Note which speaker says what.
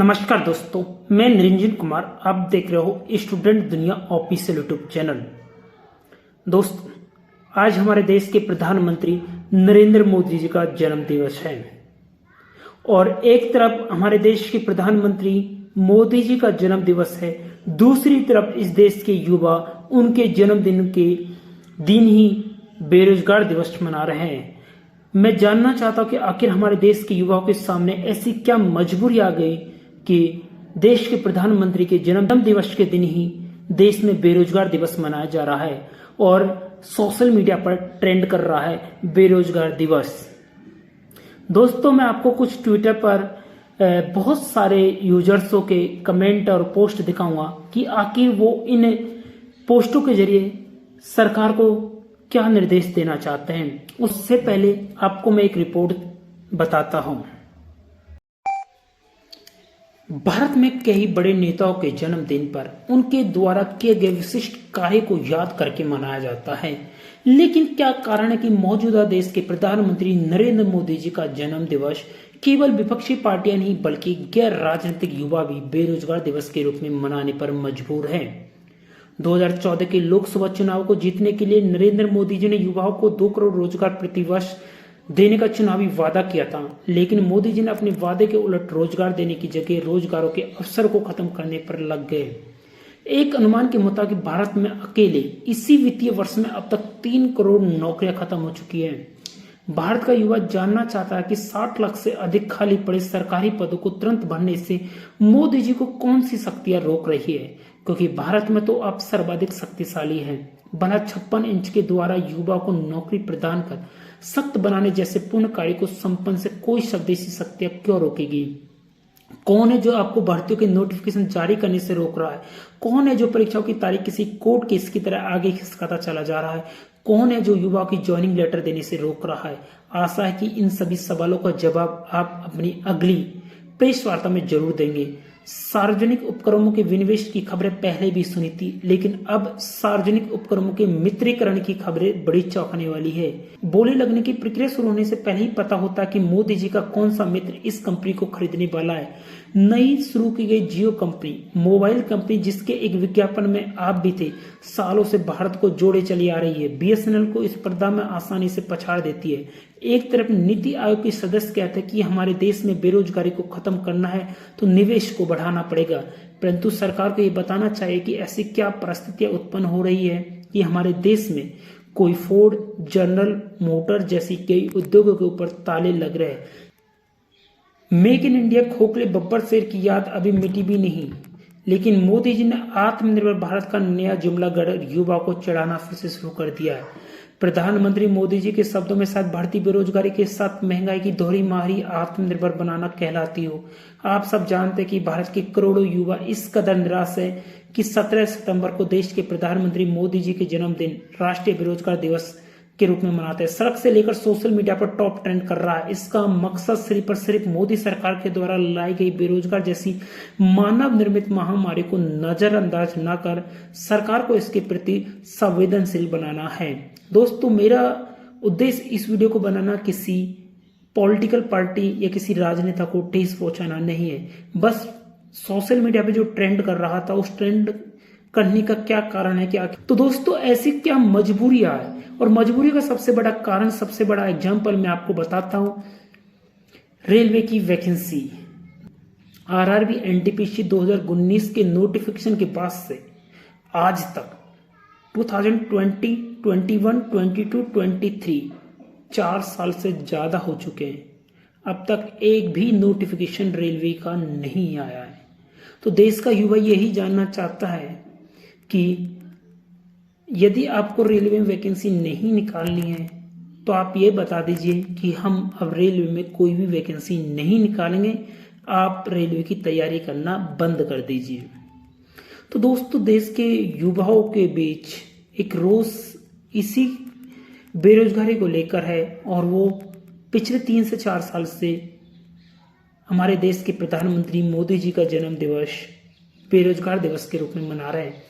Speaker 1: नमस्कार दोस्तों, मैं निरंजन कुमार। आप देख रहे हो स्टूडेंट दुनिया ऑफिशियल यूट्यूब चैनल। दोस्तों, आज हमारे देश के प्रधानमंत्री नरेंद्र मोदी जी का जन्म दिवस है और एक तरफ हमारे देश के प्रधानमंत्री मोदी जी का जन्म दिवस है, दूसरी तरफ इस देश के युवा उनके जन्मदिन के दिन ही बेरोजगार दिवस मना रहे हैं। मैं जानना चाहता हूं कि आखिर हमारे देश के युवाओं के सामने ऐसी क्या मजबूरी आ गई कि देश के प्रधानमंत्री के जन्म दिवस के दिन ही देश में बेरोजगार दिवस मनाया जा रहा है और सोशल मीडिया पर ट्रेंड कर रहा है बेरोजगार दिवस। दोस्तों, मैं आपको कुछ ट्विटर पर बहुत सारे यूजर्सों के कमेंट और पोस्ट दिखाऊंगा कि आखिर वो इन पोस्टों के जरिए सरकार को क्या निर्देश देना चाहते हैं। उससे पहले आपको मैं एक रिपोर्ट बताता हूं। भारत में कई बड़े नेताओं के जन्मदिन पर उनके द्वारा किए गए विशिष्ट कार्य को याद करके मनाया जाता है, लेकिन क्या कारण है कि मौजूदा देश के प्रधानमंत्री नरेंद्र मोदी जी का जन्म दिवस केवल विपक्षी पार्टियां नहीं बल्कि गैर राजनीतिक युवा भी बेरोजगार दिवस के रूप में मनाने पर मजबूर हैं। 2014 के लोकसभा चुनाव को जीतने के लिए नरेंद्र मोदी जी ने युवाओं को 2 करोड़ रोजगार प्रतिवर्ष देने का चुनावी वादा किया था, लेकिन मोदी जी ने अपने वादे के उलट रोजगार देने की जगह रोजगारों के अवसर को खत्म करने पर लग गए। एक अनुमान के मुताबिक भारत में अकेले इसी वित्तीय वर्ष में अब तक 3 करोड़ नौकरियां खत्म हो चुकी हैं। भारत का युवा जानना चाहता है कि 60 लाख से अधिक खाली पड़े सरकारी पदों को तुरंत भरने से मोदी जी को कौन सी शक्तियां रोक रही है, क्योंकि भारत में तो आप सर्वाधिक शक्तिशाली हैं। बना 56 इंच के द्वारा युवा को नौकरी प्रदान कर सख्त बनाने जैसे पूर्ण कार्य को संपन्न से कोई स्वदेशी शक्तियां क्यों रोकेगी? कौन है जो आपको भर्तियों के नोटिफिकेशन जारी करने से रोक रहा है? कौन है जो परीक्षाओं की तारीख किसी कोर्ट केस की तरह आगे खिसकाता चला जा रहा है? कौन है जो युवाओं की ज्वाइनिंग लेटर देने से रोक रहा है? आशा है कि इन सभी सवालों का जवाब आप अपनी अगली प्रेस वार्ता में जरूर देंगे। सार्वजनिक उपक्रमों के विनिवेश की खबरें पहले भी सुनी थी, लेकिन अब सार्वजनिक उपक्रमों के मित्रीकरण की खबरें बड़ी चौंकाने वाली है। बोली लगने की प्रक्रिया शुरू होने से पहले ही पता होता है कि मोदी जी का कौन सा मित्र इस कंपनी को खरीदने वाला है। नई शुरू की गई जियो कंपनी, मोबाइल कंपनी जिसके एक विज्ञापन में आप भी थे, सालों से भारत को जोड़े चली आ रही है। बीएसएनएल को इस स्पर्धा में आसानी से पछाड़ देती है। एक तरफ नीति आयोग के सदस्य कहते हैं कि हमारे देश में बेरोजगारी को खत्म करना है तो निवेश को बढ़ाना पड़ेगा, परंतु सरकार को ये बताना चाहिए कि ऐसी क्या परिस्थितियां उत्पन्न हो रही है कि हमारे देश में कोई फोर्ड, जनरल मोटर जैसी कई उद्योगों के ऊपर ताले लग रहे हैं। मेक इन इंडिया खोखले बब्बर शेर की याद अभी मिटी भी नहीं, लेकिन मोदी जी ने आत्मनिर्भर भारत का नया जुमला गढ़ युवा को चढ़ाना फिर से शुरू कर दिया है। प्रधानमंत्री मोदी जी के शब्दों में शायद बढ़ती बेरोजगारी के साथ महंगाई की दोहरी मारी आत्मनिर्भर बनाना कहलाती हो। आप सब जानते हैं कि भारत के करोड़ों युवा इस कदर निराश है कि 17 सितंबर को देश के प्रधानमंत्री मोदी जी के जन्मदिन राष्ट्रीय बेरोजगार दिवस के रूप में मनाते हैं। सड़क से लेकर सोशल मीडिया पर टॉप ट्रेंड कर रहा है। इसका मकसद सिर्फ और सिर्फ मोदी सरकार के द्वारा लाई गई बेरोजगार जैसी मानव निर्मित महामारी को नजरअंदाज न कर सरकार को इसके प्रति संवेदनशील बनाना है। दोस्तों, मेरा उद्देश्य इस वीडियो को बनाना किसी पॉलिटिकल पार्टी या किसी राजनेता को ठेस पहुंचाना नहीं है। बस सोशल मीडिया पे जो ट्रेंड कर रहा था उस ट्रेंड करने का क्या कारण है, क्या तो दोस्तों ऐसी क्या मजबूरी है, और मजबूरी का सबसे बड़ा कारण, सबसे बड़ा एग्जाम्पल मैं आपको बताता हूं। रेलवे की वैकेंसी, आरआरबी एनटीपीसी 2019 के नोटिफिकेशन के बाद से आज तक 2020, 21, 22, 23 4 साल से ज्यादा हो चुके हैं। अब तक एक भी नोटिफिकेशन रेलवे का नहीं आया है। तो देश का युवा यही जानना चाहता है कि यदि आपको रेलवे में वैकेंसी नहीं निकालनी है तो आप ये बता दीजिए कि हम अब रेलवे में कोई भी वैकेंसी नहीं निकालेंगे, आप रेलवे की तैयारी करना बंद कर दीजिए। तो दोस्तों, देश के युवाओं के बीच एक रोष इसी बेरोजगारी को लेकर है और वो पिछले 3 से 4 साल से हमारे देश के प्रधानमंत्री मोदी जी का जन्म दिवस बेरोजगार दिवस के रूप में मना रहे हैं।